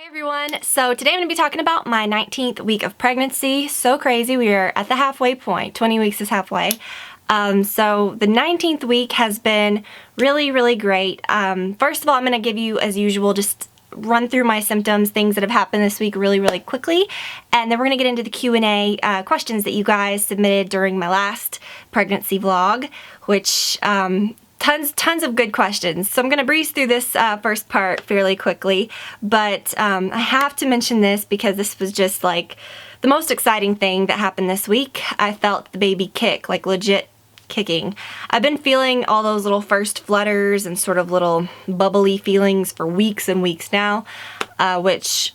Hey everyone, so today I'm going to be talking about my 19th week of pregnancy. So crazy, we are at the halfway point. 20 weeks is halfway. So the 19th week has been really great. First of all, I'm going to give you, as usual, just run through my symptoms, things that have happened this week really quickly, and then we're going to get into the Q&A questions that you guys submitted during my last pregnancy vlog, which tons of good questions. So I'm going to breeze through this first part fairly quickly, but I have to mention this because this was just like the most exciting thing that happened this week. I felt the baby kick, like legit kicking. I've been feeling all those little first flutters and sort of little bubbly feelings for weeks and weeks now, which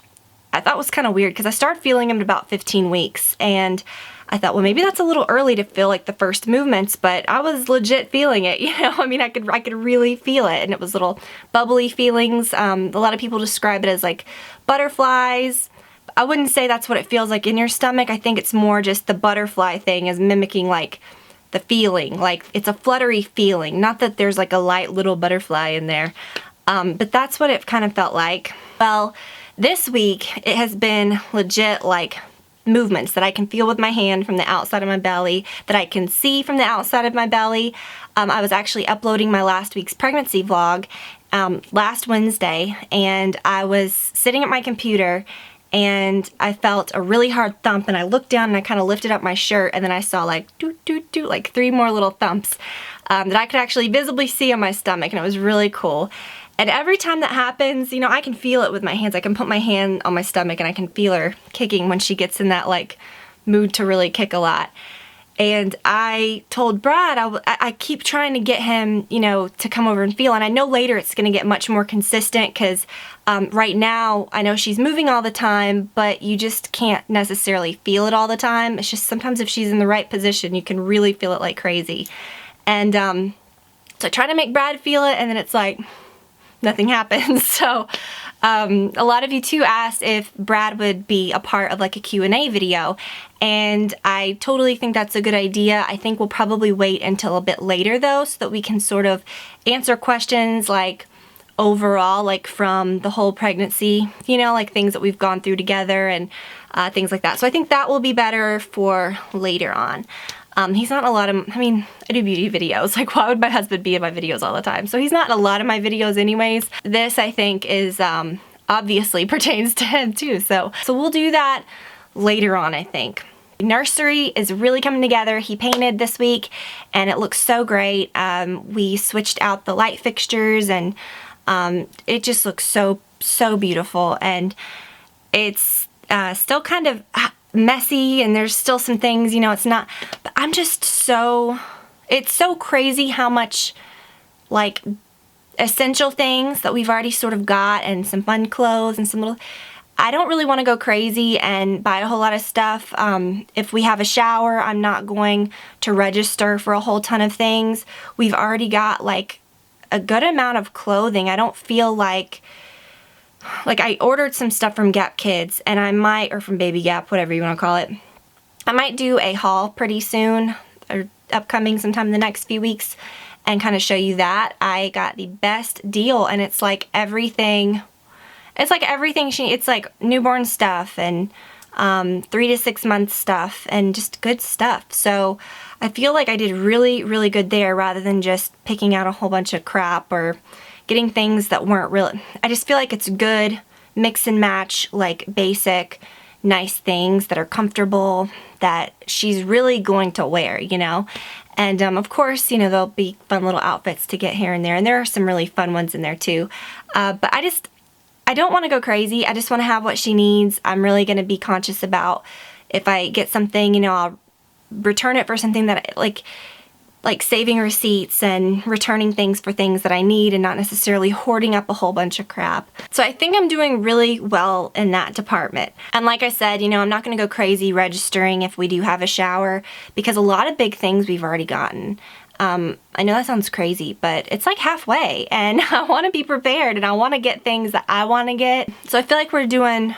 I thought was kind of weird because I started feeling them at about 15 weeks, and I thought, well, maybe that's a little early to feel like the first movements, but I was legit feeling it, you know? I mean, I could really feel it, and it was little bubbly feelings. A lot of people describe it as like butterflies. I wouldn't say that's what it feels like in your stomach. I think it's more just the butterfly thing is mimicking like the feeling, like it's a fluttery feeling. Not that there's like a light little butterfly in there, but that's what it kind of felt like. Well, this week it has been legit like movements that I can feel with my hand from the outside of my belly, that I can see from the outside of my belly. I was actually uploading my last week's pregnancy vlog last Wednesday, and I was sitting at my computer and I felt a really hard thump, and I looked down and I kind of lifted up my shirt, and then I saw like doot, like 3 more little thumps that I could actually visibly see on my stomach, and it was really cool. And every time that happens, you know, I can feel it with my hands. I can put my hand on my stomach and I can feel her kicking when she gets in that like mood to really kick a lot. And I told Brad, I keep trying to get him, you know, to come over and feel. And I know later it's going to get much more consistent because right now I know she's moving all the time, but you just can't necessarily feel it all the time. It's just sometimes if she's in the right position, you can really feel it like crazy. And so I try to make Brad feel it, and then it's like nothing happens. So a lot of you too asked if Brad would be a part of like a Q&A video, and I totally think that's a good idea. I think we'll probably wait until a bit later though, so that we can sort of answer questions like overall, like from the whole pregnancy, you know, like things that we've gone through together and things like that. So I think that will be better for later on. He's not in a lot of, I mean, I do beauty videos. Like, why would my husband be in my videos all the time? So he's not in a lot of my videos anyways. This, I think, is obviously pertains to him too. So we'll do that later on, I think. Nursery is really coming together. He painted this week, and it looks so great. We switched out the light fixtures, and it just looks so beautiful. And it's still kind of messy, and there's still some things, you know, it's not, but I'm just it's so crazy how much like essential things that we've already sort of got, and some fun clothes and some little, I don't really want to go crazy and buy a whole lot of stuff. If we have a shower, I'm not going to register for a whole ton of things. We've already got like a good amount of clothing. I don't feel like I ordered some stuff from Gap Kids, and I might, or from Baby Gap, whatever you want to call it. I might do a haul pretty soon, or upcoming sometime in the next few weeks, and kind of show you that. I got the best deal, and it's like everything, it's like newborn stuff, and 3 to 6 month stuff, and just good stuff. So I feel like I did really good there, rather than just picking out a whole bunch of crap or getting things that weren't real. I just feel like it's good mix and match, like basic, nice things that are comfortable, that she's really going to wear, you know? And of course, you know, there'll be fun little outfits to get here and there, and there are some really fun ones in there too. But I don't want to go crazy. I just want to have what she needs. I'm really going to be conscious about if I get something, you know, I'll return it for something that like saving receipts and returning things for things that I need, and not necessarily hoarding up a whole bunch of crap. So I think I'm doing really well in that department. And like I said, you know, I'm not going to go crazy registering if we do have a shower, because a lot of big things we've already gotten. I know that sounds crazy, but it's like halfway, and I want to be prepared, and I want to get things that I want to get. So I feel like we're doing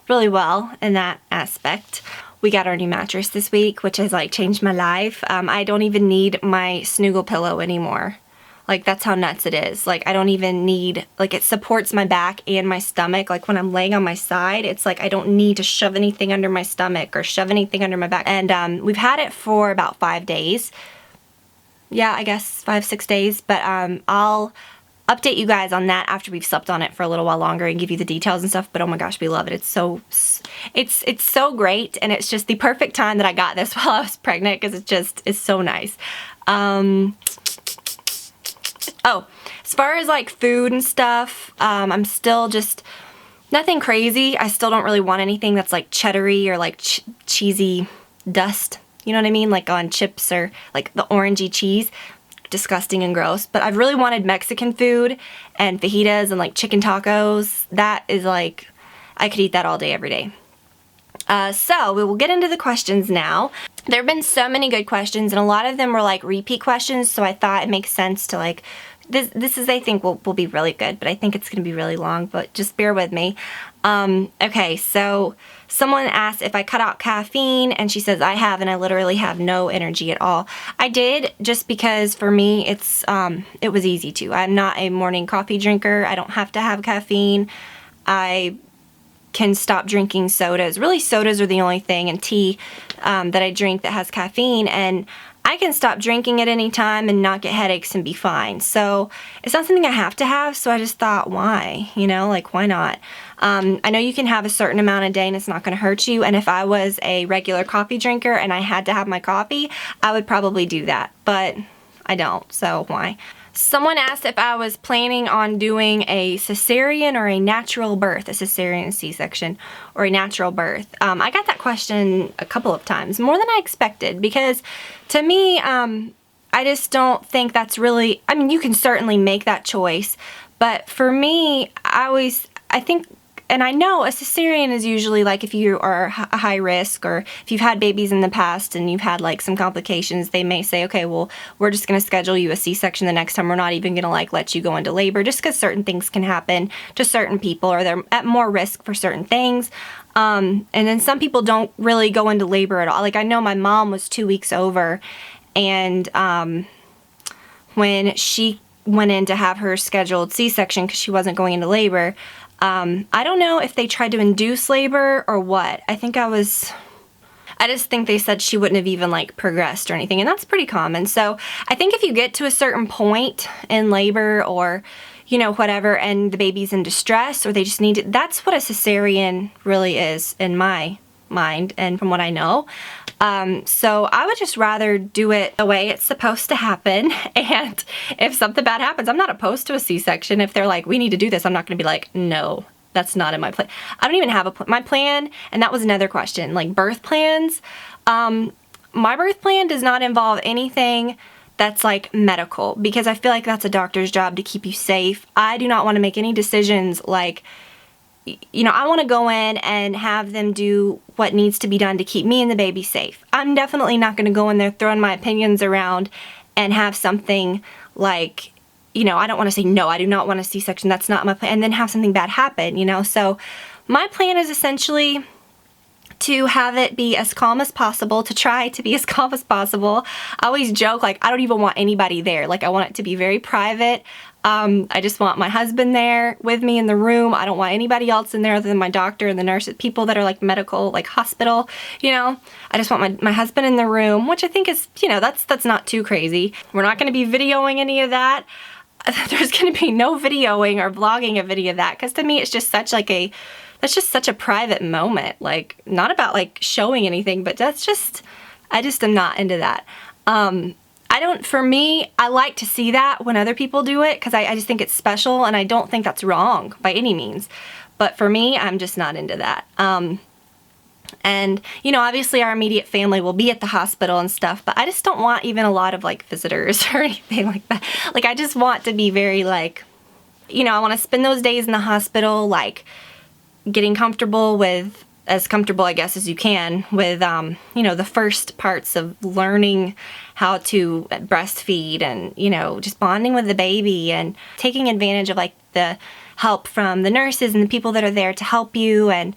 really well in that aspect. We got our new mattress this week, which has like changed my life. I don't even need my snuggle pillow anymore. Like, that's how nuts it is. Like, I don't even need, like, it supports my back and my stomach. Like, when I'm laying on my side, it's like I don't need to shove anything under my stomach or shove anything under my back. And we've had it for about 5 days. Yeah, I guess 5-6 days. But I'll update you guys on that after we've slept on it for a little while longer and give you the details and stuff. But oh my gosh, we love it. It's so great, and it's just the perfect time that I got this while I was pregnant, because it's so nice. Oh, as far as like food and stuff, I'm still just nothing crazy. I still don't really want anything that's like cheddary or like cheesy dust. You know what I mean? Like on chips or like the orangey cheese. Disgusting and gross. But I've really wanted Mexican food and fajitas and like chicken tacos. That is like, I could eat that all day, every day. So we will get into the questions now. There have been so many good questions, and a lot of them were like repeat questions, so I thought it makes sense to like, this is, I think will be really good, but I think it's going to be really long, but just bear with me. Okay, so someone asked if I cut out caffeine, and she says I have, and I literally have no energy at all. I did, just because for me it was easy to. I'm not a morning coffee drinker. I don't have to have caffeine. I can stop drinking sodas. Really, sodas are the only thing, and tea that I drink that has caffeine, and I can stop drinking at any time and not get headaches and be fine. So it's not something I have to have, so I just thought, why? You know, like, why not? I know you can have a certain amount a day and it's not going to hurt you, and if I was a regular coffee drinker and I had to have my coffee, I would probably do that, but I don't, so why? Someone asked if I was planning on doing a cesarean or a natural birth, a cesarean C-section or a natural birth. I got that question a couple of times, more than I expected, because to me, I just don't think that's really, I mean, you can certainly make that choice, but for me, I think, and I know a cesarean is usually like if you are a high risk, or if you've had babies in the past and you've had like some complications, they may say, okay, well, we're just going to schedule you a C-section the next time. We're not even going to like let you go into labor, just because certain things can happen to certain people, or they're at more risk for certain things. And then some people don't really go into labor at all. Like, I know my mom was 2 weeks over, and when she went in to have her scheduled C-section because she wasn't going into labor, I don't know if they tried to induce labor or what. I just think they said she wouldn't have even like progressed or anything, and that's pretty common. So I think if you get to a certain point in labor, or, you know, whatever, and the baby's in distress, or they just need it, that's what a cesarean really is in my mind and from what I know. So I would just rather do it the way it's supposed to happen, and if something bad happens, I'm not opposed to a C-section. If they're like, we need to do this, I'm not going to be like, no, that's not in my plan. I don't even have my plan, and that was another question, like birth plans. My birth plan does not involve anything that's like medical, because I feel like that's a doctor's job to keep you safe. I do not want to make any decisions like, you know, I want to go in and have them do what needs to be done to keep me and the baby safe. I'm definitely not going to go in there throwing my opinions around and have something like, you know, I don't want to say, no, I do not want a C-section, that's not my plan, and then have something bad happen, you know. So my plan is essentially to have it be as calm as possible, to try to be as calm as possible. I always joke, like, I don't even want anybody there. Like, I want it to be very private. I just want my husband there with me in the room. I don't want anybody else in there other than my doctor and the nurse, people that are like medical, like hospital, you know. I just want my husband in the room, which I think is, you know, that's not too crazy. We're not going to be videoing any of that. There's going to be no videoing or vlogging of any of that, because to me it's just such like that's just such a private moment. Like, not about like showing anything, but I just am not into that. For me, I like to see that when other people do it, because I just think it's special, and I don't think that's wrong by any means. But for me, I'm just not into that. And, you know, obviously our immediate family will be at the hospital and stuff, but I just don't want even a lot of like visitors or anything like that. Like, I just want to be very like, you know, I want to spend those days in the hospital, like, getting comfortable with, as comfortable, I guess, as you can with, you know, the first parts of learning how to breastfeed, and, you know, just bonding with the baby and taking advantage of like the help from the nurses and the people that are there to help you. And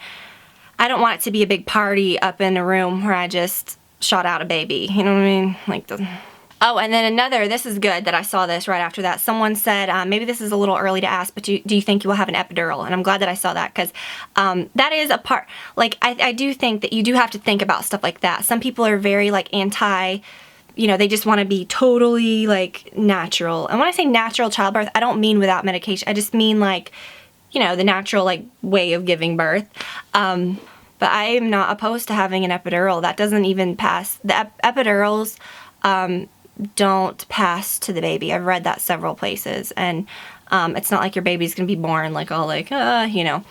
I don't want it to be a big party up in a room where I just shot out a baby, you know what I mean? Like, Oh, and then another, this is good that I saw this right after that. Someone said, maybe this is a little early to ask, but do you think you will have an epidural? And I'm glad that I saw that, because that is a part, like, I do think that you do have to think about stuff like that. Some people are very, like, anti, you know, they just want to be totally, like, natural. And when I say natural childbirth, I don't mean without medication. I just mean, like, you know, the natural, like, way of giving birth. But I am not opposed to having an epidural. That doesn't even pass. The epidurals don't pass to the baby. I've read that several places, and it's not like your baby's gonna be born like all like, you know.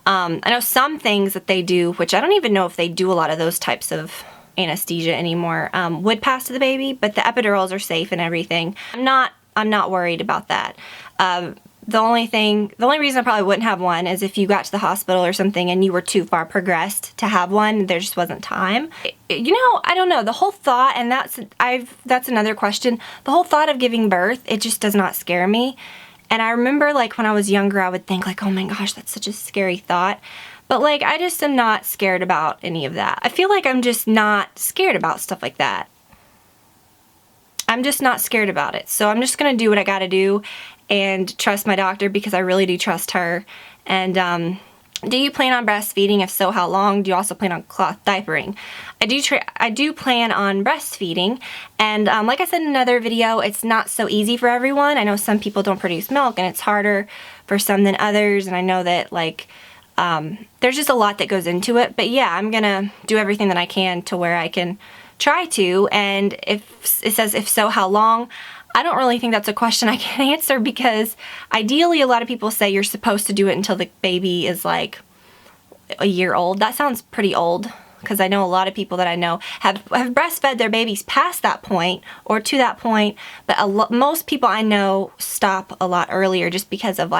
I know some things that they do, which I don't even know if they do a lot of those types of anesthesia anymore, would pass to the baby, but the epidurals are safe and everything. I'm not worried about that. The only reason I probably wouldn't have one is if you got to the hospital or something and you were too far progressed to have one, there just wasn't time. You know, I don't know, the whole thought, and that's another question, the whole thought of giving birth, it just does not scare me. And I remember, like, when I was younger, I would think, like, oh my gosh, that's such a scary thought. But, like, I just am not scared about any of that. I feel like I'm just not scared about stuff like that. I'm just not scared about it. So I'm just gonna do what I gotta do and trust my doctor, because I really do trust her. And do you plan on breastfeeding? If so, how long? Do you also plan on cloth diapering? I do plan on breastfeeding, and like I said in another video, it's not so easy for everyone. I know some people don't produce milk, and it's harder for some than others, and I know that, like, there's just a lot that goes into it. But yeah, I'm gonna do everything that I can to where I can try to, and if it says if so, how long? I don't really think that's a question I can answer, because ideally a lot of people say you're supposed to do it until the baby is like a year old. That sounds pretty old, because I know a lot of people that I know have breastfed their babies past that point or to that point, but most people I know stop a lot earlier just because of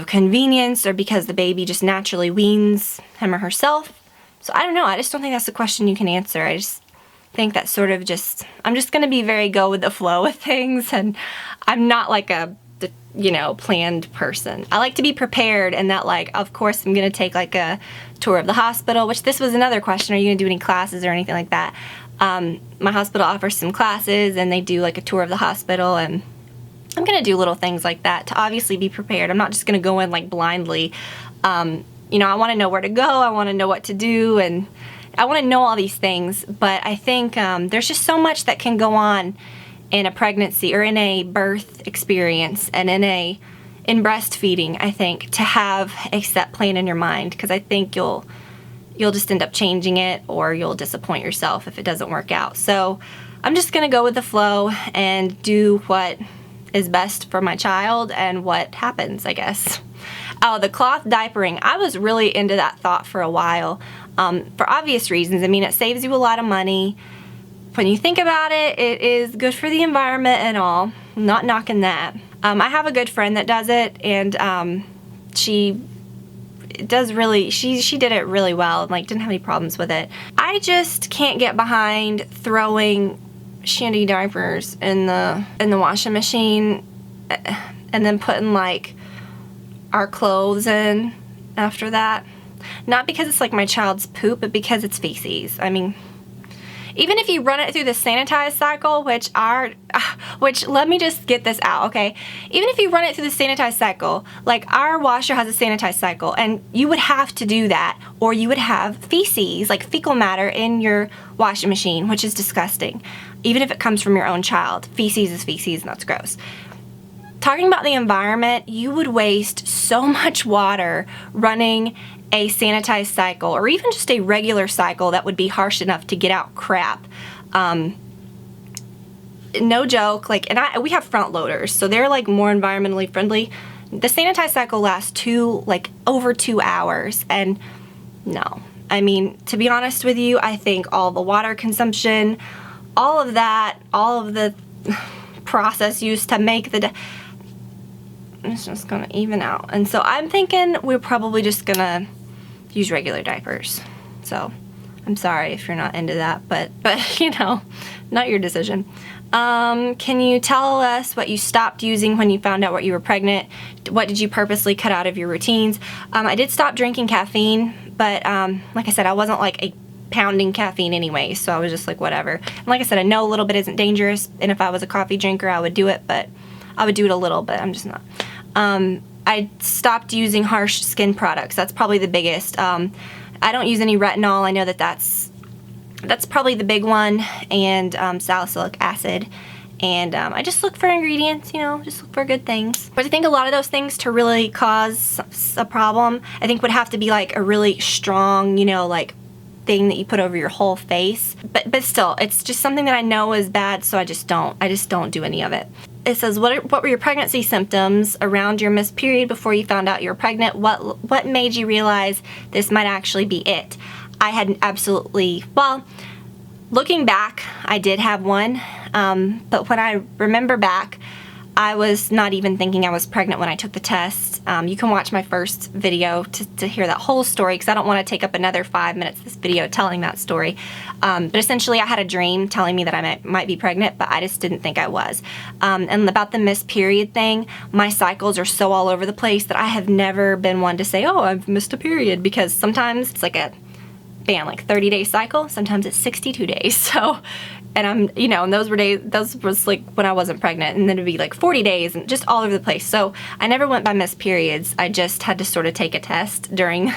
convenience, or because the baby just naturally weans him or herself. So I don't know, I just don't think that's a question you can answer. I just think that sort of I'm just gonna be very go with the flow with things, and I'm not like a, you know, planned person. I like to be prepared, and that, like, of course I'm gonna take like a tour of the hospital, which this was another question, are you gonna do any classes or anything like that? My hospital offers some classes, and they do like a tour of the hospital, and I'm gonna do little things like that to obviously be prepared. I'm not just gonna go in like blindly. You know, I wanna know where to go, I wanna know what to do, and I want to know all these things, but I think there's just so much that can go on in a pregnancy or in a birth experience, and in breastfeeding, I think, to have a set plan in your mind, because I think you'll just end up changing it, or you'll disappoint yourself if it doesn't work out. So I'm just gonna go with the flow and do what is best for my child and what happens, I guess. Oh, the cloth diapering. I was really into that thought for a while, for obvious reasons. I mean, it saves you a lot of money. When you think about it, it is good for the environment and all. I'm not knocking that. I have a good friend that does it, and she did it really well, and like didn't have any problems with it. I just can't get behind throwing shandy diapers in the washing machine and then putting like our clothes in after that. Not because it's like my child's poop, but because it's feces. I mean, even if you run it through the sanitized cycle, which let me just get this out, okay? Even if you run it through the sanitized cycle, like our washer has a sanitized cycle, and you would have to do that, or you would have feces, like fecal matter, in your washing machine, which is disgusting. Even if it comes from your own child, feces is feces, and that's gross. Talking about the environment, you would waste so much water running a sanitized cycle, or even just a regular cycle that would be harsh enough to get out crap. No joke, like, and we have front loaders, so they're like more environmentally friendly. The sanitized cycle lasts over 2 hours, and no. I mean, to be honest with you, I think all the water consumption, all of that, all of the process used to make it's just gonna even out. And so I'm thinking we're probably just gonna use regular diapers. So I'm sorry if you're not into that, but you know, not your decision. Can you tell us what you stopped using when you found out what you were pregnant? What did you purposely cut out of your routines? I did stop drinking caffeine, but like I said, I wasn't like a pounding caffeine anyway, so I was just like, whatever. And like I said, I know a little bit isn't dangerous, and if I was a coffee drinker, I would do it, but I would do it a little bit. I'm just not. I stopped using harsh skin products. That's probably the biggest. I don't use any retinol. I know that that's probably the big one, and salicylic acid. And I just look for ingredients, you know, just look for good things. But I think a lot of those things to really cause a problem, I think would have to be like a really strong, you know, like thing that you put over your whole face. But still, it's just something that I know is bad, so I just don't do any of it. It says, what were your pregnancy symptoms around your missed period before you found out you were pregnant? What made you realize this might actually be it? I had absolutely, well, looking back, I did have one, but when I remember back, I was not even thinking I was pregnant when I took the test. You can watch my first video to hear that whole story, because I don't want to take up another 5 minutes of this video telling that story. But essentially, I had a dream telling me that I might be pregnant, but I just didn't think I was. And about the missed period thing, my cycles are so all over the place that I have never been one to say, oh, I've missed a period, because sometimes it's like a, bam, like 30-day cycle. Sometimes it's 62 days. So, and I'm, you know, and those was like when I wasn't pregnant, and then it'd be like 40 days and just all over the place. So I never went by missed periods. I just had to sort of take a test during,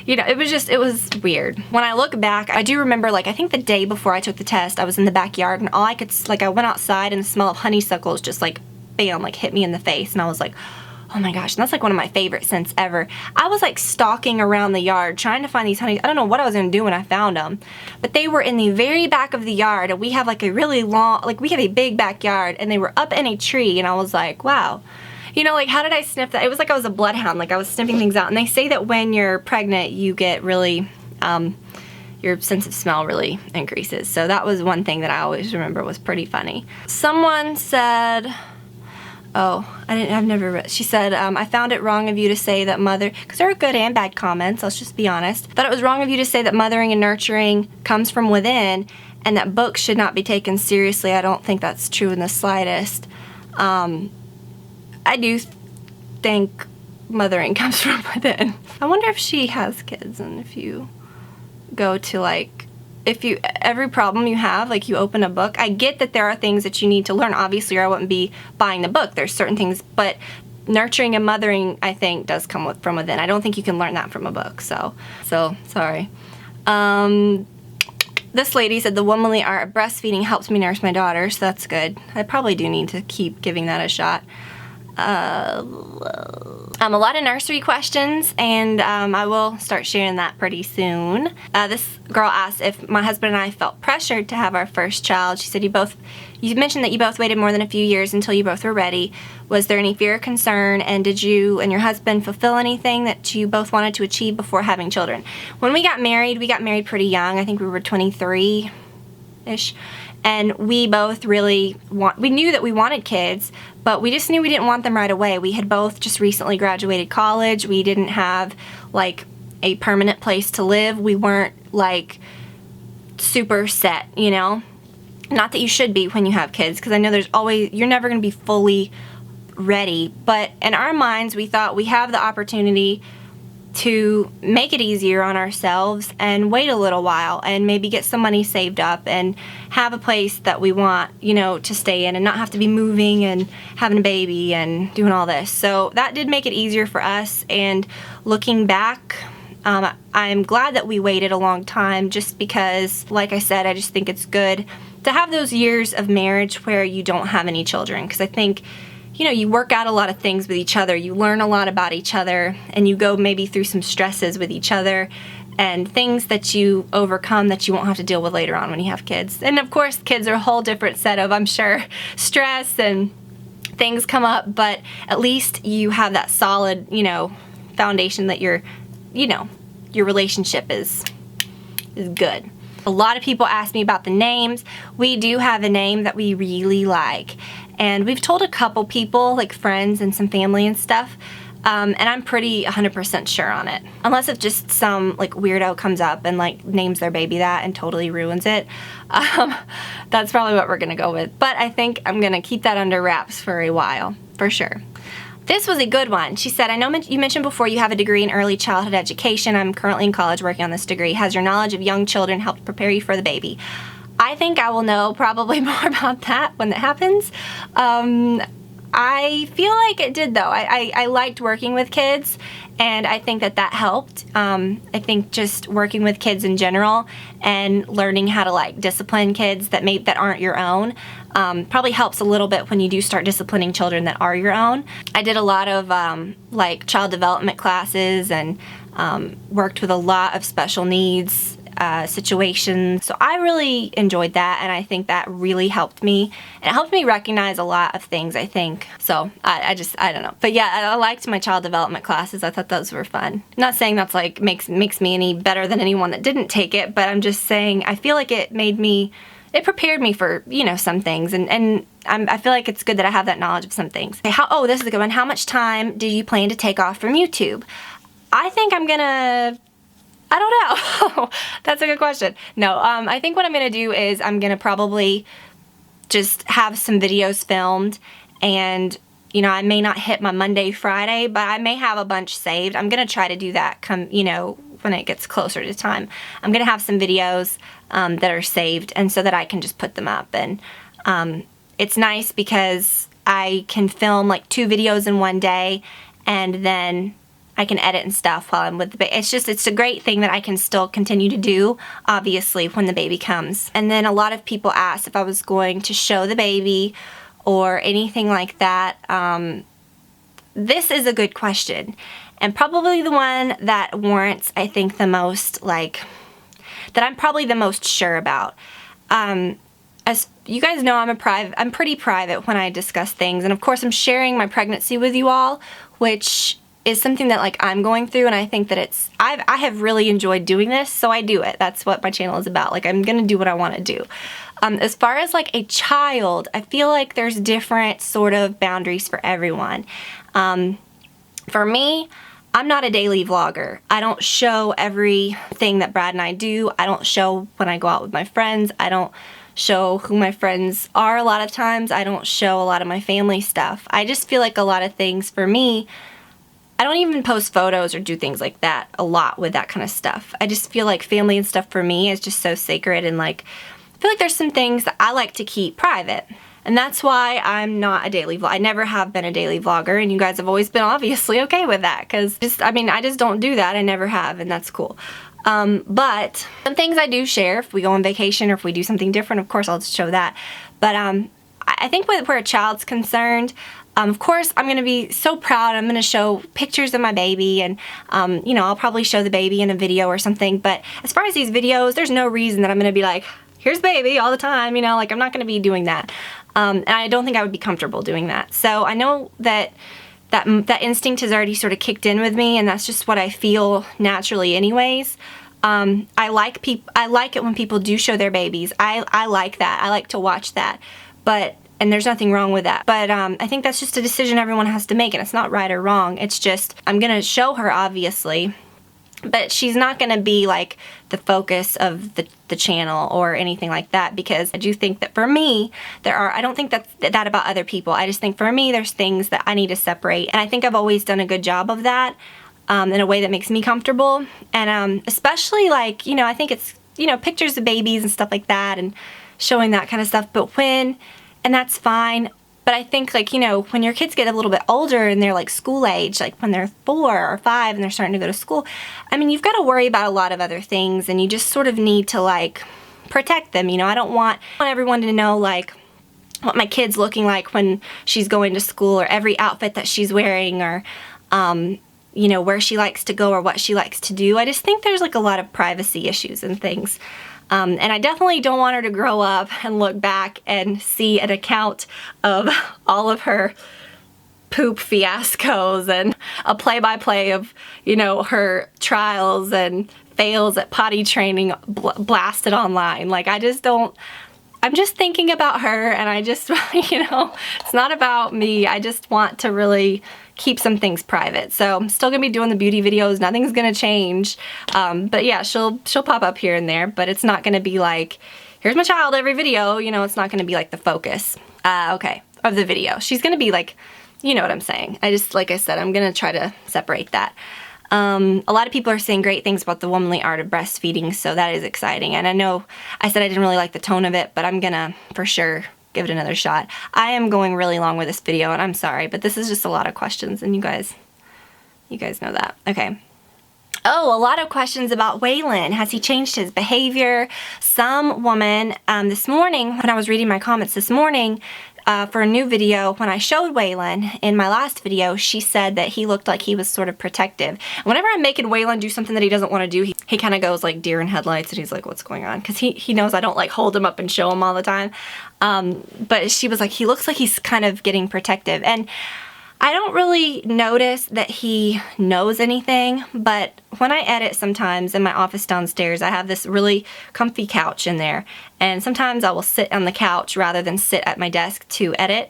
you know, it was weird. When I look back, I do remember, like, I think the day before I took the test, I was in the backyard, and all I could, like, I went outside and the smell of honeysuckles just like, bam, like hit me in the face. And I was like, oh my gosh, and that's like one of my favorite scents ever. I was like stalking around the yard trying to find these honey. I don't know what I was gonna do when I found them, but they were in the very back of the yard, and we have like a really long, like we have a big backyard, and they were up in a tree, and I was like, wow. You know, like, how did I sniff that? It was like I was a bloodhound, like I was sniffing things out. And they say that when you're pregnant, you get really, your sense of smell really increases. So that was one thing that I always remember was pretty funny. Someone said, oh, I've never read. She said, I found it wrong of you to say that because there are good and bad comments, let's just be honest. Thought it was wrong of you to say that mothering and nurturing comes from within, and that books should not be taken seriously. I don't think that's true in the slightest. I do think mothering comes from within. I wonder if she has kids, and if you go to, like, every problem you have, like, you open a book. I get that there are things that you need to learn, obviously, or I wouldn't be buying the book. There's certain things, but nurturing and mothering, I think, does come from within. I don't think you can learn that from a book, so sorry. This lady said, the womanly art of breastfeeding helps me nurse my daughter, so that's good. I probably do need to keep giving that a shot. A lot of nursery questions, and I will start sharing that pretty soon. This girl asked if my husband and I felt pressured to have our first child. She said, you mentioned that you both waited more than a few years until you both were ready. Was there any fear or concern, and did you and your husband fulfill anything that you both wanted to achieve before having children? When we got married pretty young. I think we were 23-ish. And we both really we knew that we wanted kids, but we just knew we didn't want them right away. We had both just recently graduated college. We didn't have, like, a permanent place to live. We weren't, like, super set, you know? Not that you should be when you have kids, because I know you're never going to be fully ready. But in our minds, we thought we have the opportunity to make it easier on ourselves and wait a little while and maybe get some money saved up and have a place that we want, you know, to stay in, and not have to be moving and having a baby and doing all this. So that did make it easier for us, and looking back, I'm glad that we waited a long time, just because, like I said, I just think it's good to have those years of marriage where you don't have any children, because I think, you know, you work out a lot of things with each other, you learn a lot about each other, and you go maybe through some stresses with each other and things that you overcome that you won't have to deal with later on when you have kids. And of course, kids are a whole different set of, I'm sure, stress and things come up, but at least you have that solid, you know, foundation that your relationship is good. A lot of people ask me about the names. We do have a name that we really like, and we've told a couple people, like friends and some family and stuff, and I'm pretty 100% sure on it. Unless if just some, like, weirdo comes up and, like, names their baby that and totally ruins it. That's probably what we're gonna go with. But I think I'm gonna keep that under wraps for a while, for sure. This was a good one. She said, I know you mentioned before you have a degree in early childhood education. I'm currently in college working on this degree. Has your knowledge of young children helped prepare you for the baby? I think I will know probably more about that when that happens. I feel like it did, though. I liked working with kids, and I think that helped. I think just working with kids in general and learning how to like discipline kids that aren't your own probably helps a little bit when you do start disciplining children that are your own. I did a lot of like child development classes and worked with a lot of special needs situations. So I really enjoyed that, and I think that really helped me. And it helped me recognize a lot of things, I think. So I don't know. But yeah, I liked my child development classes. I thought those were fun. Not saying that's like makes me any better than anyone that didn't take it, but I'm just saying I feel like it prepared me for, you know, some things, and I feel like it's good that I have that knowledge of some things. Okay, this is a good one. How much time do you plan to take off from YouTube? I think I don't know. That's a good question. No, I think what I'm going to do is I'm going to probably just have some videos filmed, and, you know, I may not hit my Monday, Friday, but I may have a bunch saved. I'm going to try to do that you know, when it gets closer to time. I'm going to have some videos that are saved, and so that I can just put them up. And it's nice because I can film like 2 videos in one day, and then I can edit and stuff while I'm with the baby. It's a great thing that I can still continue to do, obviously, when the baby comes. And then a lot of people asked if I was going to show the baby or anything like that. This is a good question, and probably the one that warrants, I think, the most, like, that I'm probably the most sure about. As you guys know, I'm pretty private when I discuss things, and of course I'm sharing my pregnancy with you all, which is something that like I'm going through, and I think that I have really enjoyed doing this, so I do it. That's what my channel is about. Like, I'm gonna do what I want to do. As far as like a child, I feel like there's different sort of boundaries for everyone. For me, I'm not a daily vlogger. I don't show everything that Brad and I do. I don't show when I go out with my friends. I don't show who my friends are a lot of times. I don't show a lot of my family stuff. I just feel like a lot of things for me, I don't even post photos or do things like that a lot with that kind of stuff. I just feel like family and stuff for me is just so sacred, and like I feel like there's some things that I like to keep private. And that's why I'm not a daily vlogger. I never have been a daily vlogger, and you guys have always been obviously okay with that, because I just don't do that. I never have, and that's cool. But some things I do share. If we go on vacation or if we do something different, of course I'll just show that. But I think where a child's concerned, of course, I'm going to be so proud. I'm going to show pictures of my baby, and, you know, I'll probably show the baby in a video or something. But as far as these videos, there's no reason that I'm going to be like, here's baby all the time, you know, like I'm not going to be doing that. And I don't think I would be comfortable doing that. So I know that instinct has already sort of kicked in with me, and that's just what I feel naturally anyways. I like it when people do show their babies. I like that. I like to watch that. And there's nothing wrong with that. But I think that's just a decision everyone has to make, and it's not right or wrong. It's just, I'm gonna show her, obviously, but she's not gonna be like the focus of the channel or anything like that, because I do think that for me, I don't think that's that about other people. I just think for me, there's things that I need to separate, and I think I've always done a good job of that in a way that makes me comfortable. And especially like, you know, I think it's, you know, pictures of babies and stuff like that, and showing that kind of stuff. But and that's fine, but I think, like, you know, when your kids get a little bit older and they're like school age, like when they're 4 or 5 and they're starting to go to school, I mean, you've got to worry about a lot of other things, and you just sort of need to like protect them, you know. I don't want everyone to know like what my kid's looking like when she's going to school, or every outfit that she's wearing, or you know, where she likes to go or what she likes to do. I just think there's like a lot of privacy issues and things. And I definitely don't want her to grow up and look back and see an account of all of her poop fiascos and a play-by-play of, you know, her trials and fails at potty training blasted online. Like, I'm just thinking about her, and I just, you know, it's not about me. I just want to really keep some things private. So I'm still gonna be doing the beauty videos. Nothing's gonna change. But yeah, she'll pop up here and there, but it's not gonna be like, here's my child every video, you know. It's not gonna be like the focus, okay, of the video. She's gonna be like you know what I'm saying. Like I said, I'm gonna try to separate that. A lot of people are saying great things about the womanly art of breastfeeding, so that is exciting. And I know I said I didn't really like the tone of it, but I'm gonna for sure give it another shot. I am going really long with this video, and I'm sorry, but this is just a lot of questions, and you guys know that. Okay. Oh, a lot of questions about Waylon. Has he changed his behavior? Some woman this morning, when I was reading my comments this morning, for a new video, when I showed Waylon in my last video, she said that he looked like he was sort of protective. Whenever I'm making Waylon do something that he doesn't want to do, he kind of goes like deer in headlights, and he's like, what's going on? Because he knows I don't like hold him up and show him all the time. But she was like, he looks like he's kind of getting protective. And I don't really notice that he knows anything, but when I edit sometimes in my office downstairs, I have this really comfy couch in there, and sometimes I will sit on the couch rather than sit at my desk to edit.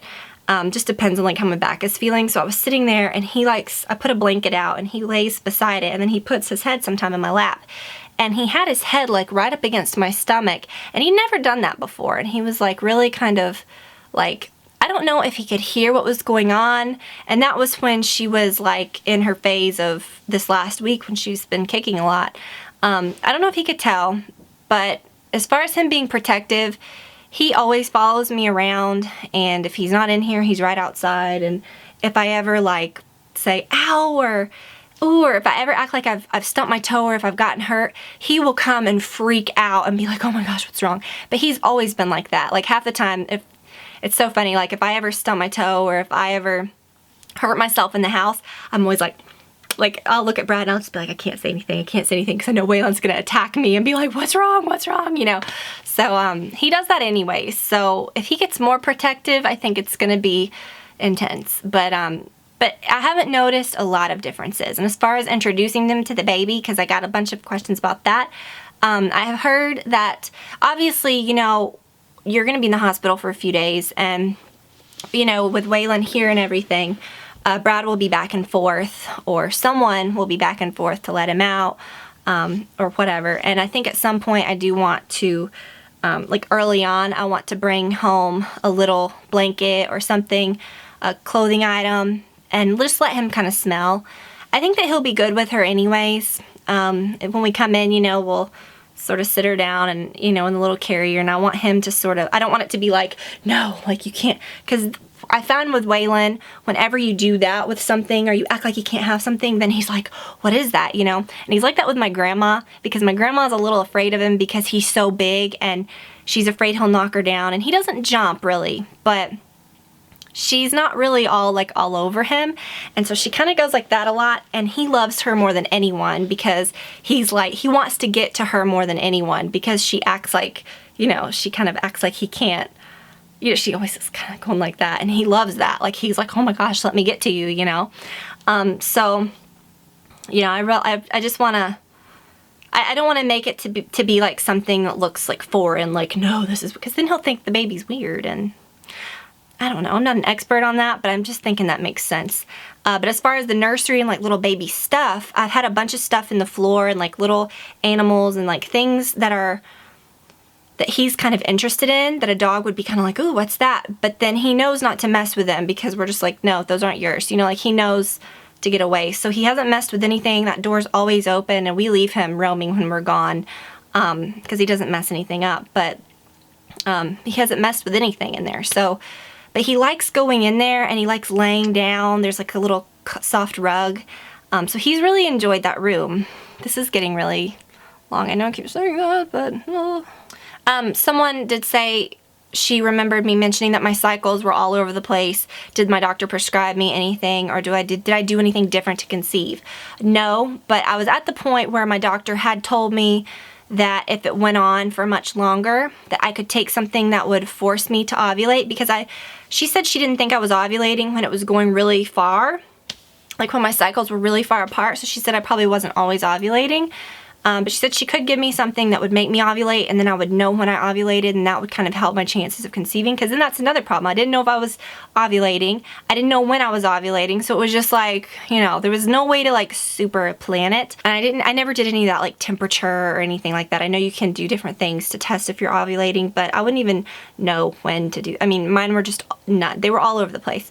Just depends on like how my back is feeling. So I was sitting there, and I put a blanket out, and he lays beside it, and then he puts his head sometime in my lap. And he had his head like right up against my stomach, and he'd never done that before, and he was like really kind of like, I don't know if he could hear what was going on, and that was when she was like in her phase of this last week when she's been kicking a lot. I don't know if he could tell, but as far as him being protective, he always follows me around, and if he's not in here, he's right outside. And if I ever like say ow or ooh, or if I ever act like I've stumped my toe or if I've gotten hurt, he will come and freak out and be like, oh my gosh, what's wrong? But he's always been like that. Like half the time, it's so funny, like if I ever stump my toe or if I ever hurt myself in the house, I'm always like I'll look at Brad and I'll just be like, I can't say anything because I know Waylon's gonna attack me and be like, what's wrong, you know? So he does that anyway. So if he gets more protective, I think it's gonna be intense. But I haven't noticed a lot of differences. And as far as introducing them to the baby, because I got a bunch of questions about that, I have heard that obviously, you know, you're going to be in the hospital for a few days, and, you know, with Waylon here and everything, Brad will be back and forth, or someone will be back and forth to let him out, or whatever. And I think at some point I do want to, like early on, I want to bring home a little blanket or something, a clothing item, and just let him kind of smell. I think that he'll be good with her anyways. When we come in, you know, we'll sort of sit her down and, you know, in the little carrier, and I want him to sort of, I don't want it to be like, no, like you can't, because I found with Waylon, whenever you do that with something or you act like you can't have something, then he's like, what is that, you know? And he's like that with my grandma, because my grandma's a little afraid of him because he's so big and she's afraid he'll knock her down, and he doesn't jump really, but she's not really all over him, and so she kind of goes like that a lot, and he loves her more than anyone because he's like, he wants to get to her more than anyone because she acts like, you know, she kind of acts like he can't, you know, she always is kind of going like that, and he loves that. Like he's like, oh my gosh, let me get to you, you know. So, you know, I just want to, I don't want to make it to be like something that looks like foreign, like no, this is, because then he'll think the baby's weird, and I don't know, I'm not an expert on that, but I'm just thinking that makes sense. But as far as the nursery and like little baby stuff, I've had a bunch of stuff in the floor and like little animals and like things that he's kind of interested in, that a dog would be kind of like, ooh, what's that? But then he knows not to mess with them because we're just like, no, those aren't yours. You know, like he knows to get away. So he hasn't messed with anything. That door's always open, and we leave him roaming when we're gone because he doesn't mess anything up. But he hasn't messed with anything in there. So, but he likes going in there, and he likes laying down. There's like a little soft rug. So he's really enjoyed that room. This is getting really long. I know I keep saying that, but someone did say she remembered me mentioning that my cycles were all over the place. Did my doctor prescribe me anything, or did I do anything different to conceive? No, but I was at the point where my doctor had told me that if it went on for much longer, that I could take something that would force me to ovulate, because she said she didn't think I was ovulating when it was going really far, like when my cycles were really far apart. So she said I probably wasn't always ovulating. But she said she could give me something that would make me ovulate, and then I would know when I ovulated, and that would kind of help my chances of conceiving, because then that's another problem. I didn't know if I was ovulating. I didn't know when I was ovulating, so it was just like, you know, there was no way to like super plan it. And I never did any of that like temperature or anything like that. I know you can do different things to test if you're ovulating, but I wouldn't even know when to do. I mean, mine were just not, they were all over the place.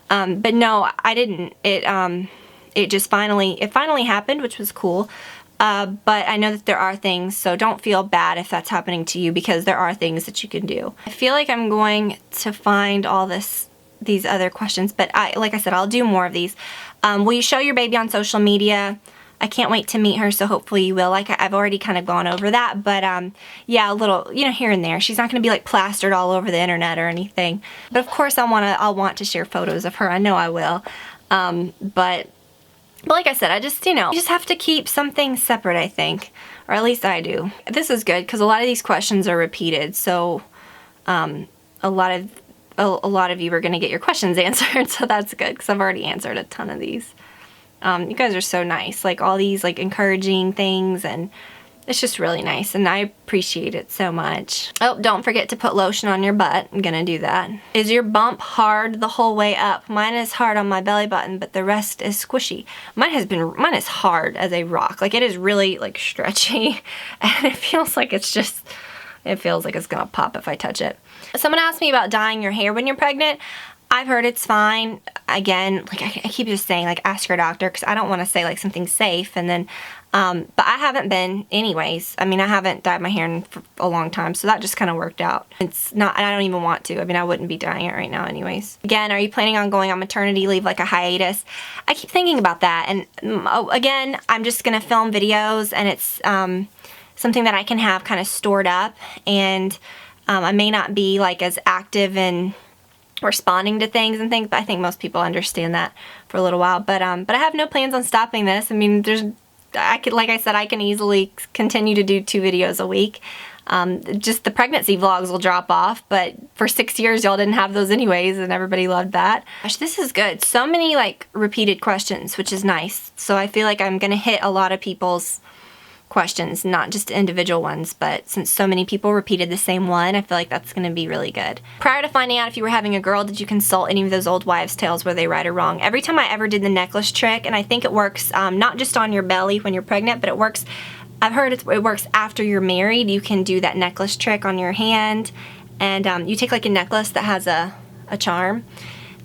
But no, I didn't. It just finally happened, which was cool. But I know that there are things, so don't feel bad if that's happening to you, because there are things that you can do. I feel like I'm going to find all these other questions, but like I said, I'll do more of these. Will you show your baby on social media? I can't wait to meet her, so hopefully you will. Like, I've already kind of gone over that, but yeah, a little, you know, here and there. She's not going to be like plastered all over the internet or anything. But of course I'll want to share photos of her. I know I will. But like I said, I just, you just have to keep some things separate, I think. Or at least I do. This is good because a lot of these questions are repeated, so a lot of you are going to get your questions answered, so that's good because I've already answered a ton of these. You guys are so nice, like all these like encouraging things, and it's just really nice, and I appreciate it so much. Oh, don't forget to put lotion on your butt. I'm gonna do that. Is your bump hard the whole way up? Mine is hard on my belly button, but the rest is squishy. Mine is hard as a rock. Like, it is really like stretchy, and it feels like it's gonna pop if I touch it. Someone asked me about dyeing your hair when you're pregnant. I've heard it's fine. Again, like I keep just saying, like, ask your doctor, because I don't want to say like something's safe and then, but I haven't been anyways. I mean, I haven't dyed my hair for a long time, so that just kind of worked out. It's not, and I don't even want to. I mean, I wouldn't be dyeing it right now anyways. Again, are you planning on going on maternity leave, like a hiatus? I keep thinking about that, and again, I'm just going to film videos, and it's something that I can have kind of stored up, and I may not be like as active in responding to things and things, but I think most people understand that for a little while. But I have no plans on stopping this. I mean, like I said, I can easily continue to do 2 videos a week. Just the pregnancy vlogs will drop off, but for 6 years y'all didn't have those anyways, and everybody loved that. Gosh, this is good. So many like repeated questions, which is nice. So I feel like I'm gonna hit a lot of people's questions, not just individual ones, but since so many people repeated the same one, I feel like that's going to be really good. Prior to finding out if you were having a girl, did you consult any of those old wives' tales? Were they right or wrong? Every time I ever did the necklace trick, and I think it works not just on your belly when you're pregnant, but it works, I've heard it works after you're married. You can do that necklace trick on your hand, and you take like a necklace that has a charm.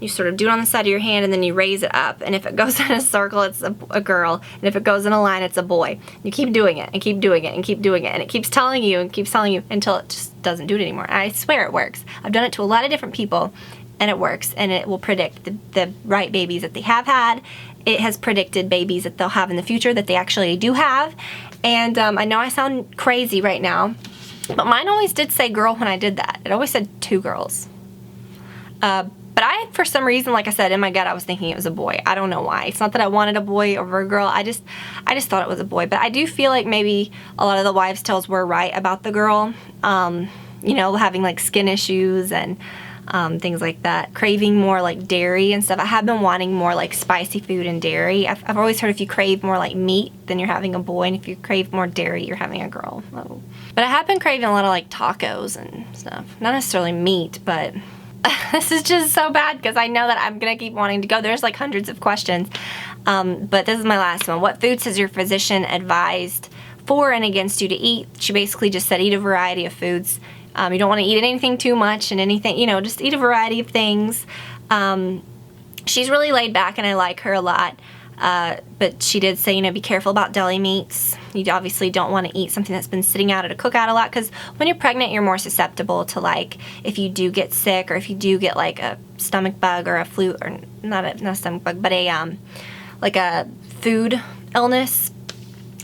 You sort of do it on the side of your hand, and then you raise it up, and if it goes in a circle, it's a girl, and if it goes in a line, it's a boy. You keep doing it, and keep doing it, and keep doing it, and it keeps telling you, and keeps telling you, until it just doesn't do it anymore. And I swear it works. I've done it to a lot of different people, and it works, and it will predict the right babies that they have had. It has predicted babies that they'll have in the future that they actually do have, and I know I sound crazy right now, but mine always did say girl when I did that. It always said 2 girls. But I, for some reason, like I said, in my gut, I was thinking it was a boy. I don't know why. It's not that I wanted a boy over a girl. I just thought it was a boy. But I do feel like maybe a lot of the wives' tales were right about the girl. You know, having like skin issues and things like that. Craving more like dairy and stuff. I have been wanting more like spicy food and dairy. I've always heard if you crave more like meat, then you're having a boy. And if you crave more dairy, you're having a girl. Oh. But I have been craving a lot of like tacos and stuff. Not necessarily meat, but this is just so bad because I know that I'm going to keep wanting to go. There's like hundreds of questions. But this is my last one. What foods has your physician advised for and against you to eat? She basically just said eat a variety of foods. You don't want to eat anything too much and anything, you know, just eat a variety of things. She's really laid back and I like her a lot. But she did say, you know, be careful about deli meats. You obviously don't want to eat something that's been sitting out at a cookout a lot, because when you're pregnant, you're more susceptible to, like, if you do get sick or if you do get, like, a stomach bug or a flu, or not a stomach bug, but like a food illness,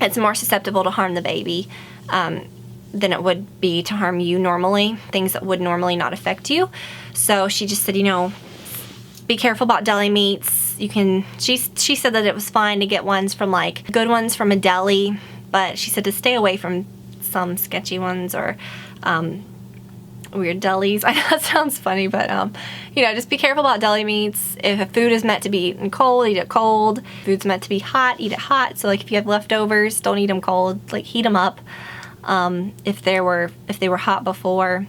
it's more susceptible to harm the baby than it would be to harm you normally, things that would normally not affect you. So she just said, you know, be careful about deli meats. You can, she said that it was fine to get ones from, like, good ones from a deli, but she said to stay away from some sketchy ones or weird delis. I know that sounds funny, but you know, just be careful about deli meats. If a food is meant to be eaten cold, eat it cold. If food's meant to be hot, eat it hot. So like if you have leftovers, don't eat them cold. Like heat them up. If they were hot before.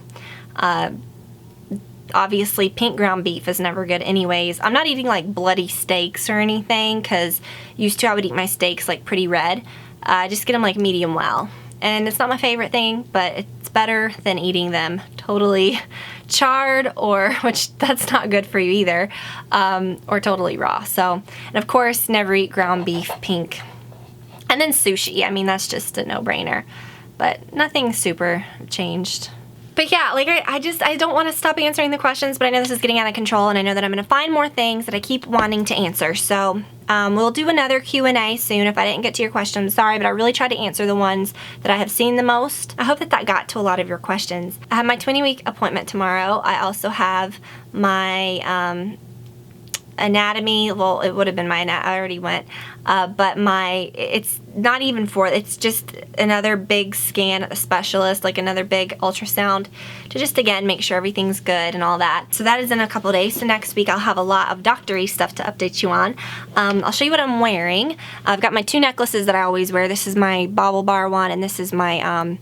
Obviously pink ground beef is never good anyways. I'm not eating like bloody steaks or anything, because used to I would eat my steaks like pretty red. Just get them like medium well. And it's not my favorite thing, but it's better than eating them totally charred, or, which that's not good for you either, or totally raw. So, and of course, never eat ground beef pink. And then sushi, I mean, that's just a no-brainer, but nothing super changed. But yeah, like I don't want to stop answering the questions, but I know this is getting out of control, and I know that I'm going to find more things that I keep wanting to answer. So we'll do another Q&A soon if I didn't get to your questions. Sorry, but I really tried to answer the ones that I have seen the most. I hope that that got to a lot of your questions. I have my 20-week appointment tomorrow. I also have my anatomy. Well, it would have been my anatomy. I already went. But it's not even it's just another big scan at the specialist, like another big ultrasound to just, again, make sure everything's good and all that. So that is in a couple days. So next week I'll have a lot of doctory stuff to update you on. I'll show you what I'm wearing. I've got my 2 necklaces that I always wear. This is my bauble bar one, and this is my,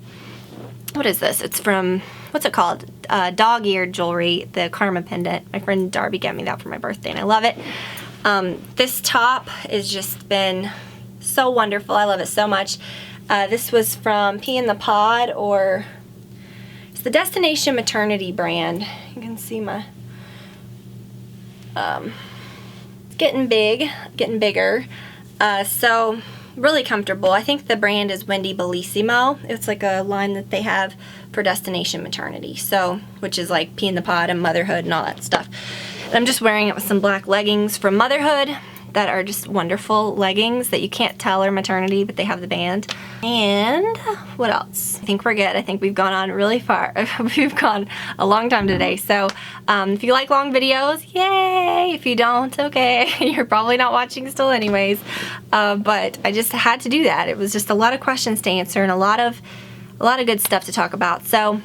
what is this? It's from, what's it called? Dog-eared jewelry, the Karma pendant. My friend Darby got me that for my birthday, and I love it. This top has just been so wonderful. I love it so much. This was from Pea in the Pod, or it's the Destination Maternity brand. You can see my, it's getting big, getting bigger. So really comfortable. I think the brand is Wendy Bellissimo. It's like a line that they have for Destination Maternity, so, which is like Pea in the Pod and motherhood and all that stuff. And I'm just wearing it with some black leggings from Motherhood that are just wonderful leggings that you can't tell are maternity, but they have the band. And what else? I think we're good. I think we've gone on really far. We've gone a long time today. So if you like long videos, yay! If you don't, okay. You're probably not watching still anyways. But I just had to do that. It was just a lot of questions to answer and a lot of good stuff to talk about. So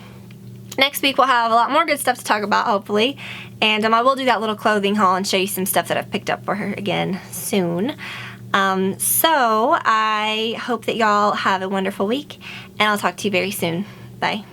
next week we'll have a lot more good stuff to talk about, hopefully. And I will do that little clothing haul and show you some stuff that I've picked up for her again soon. So I hope that y'all have a wonderful week, and I'll talk to you very soon. Bye.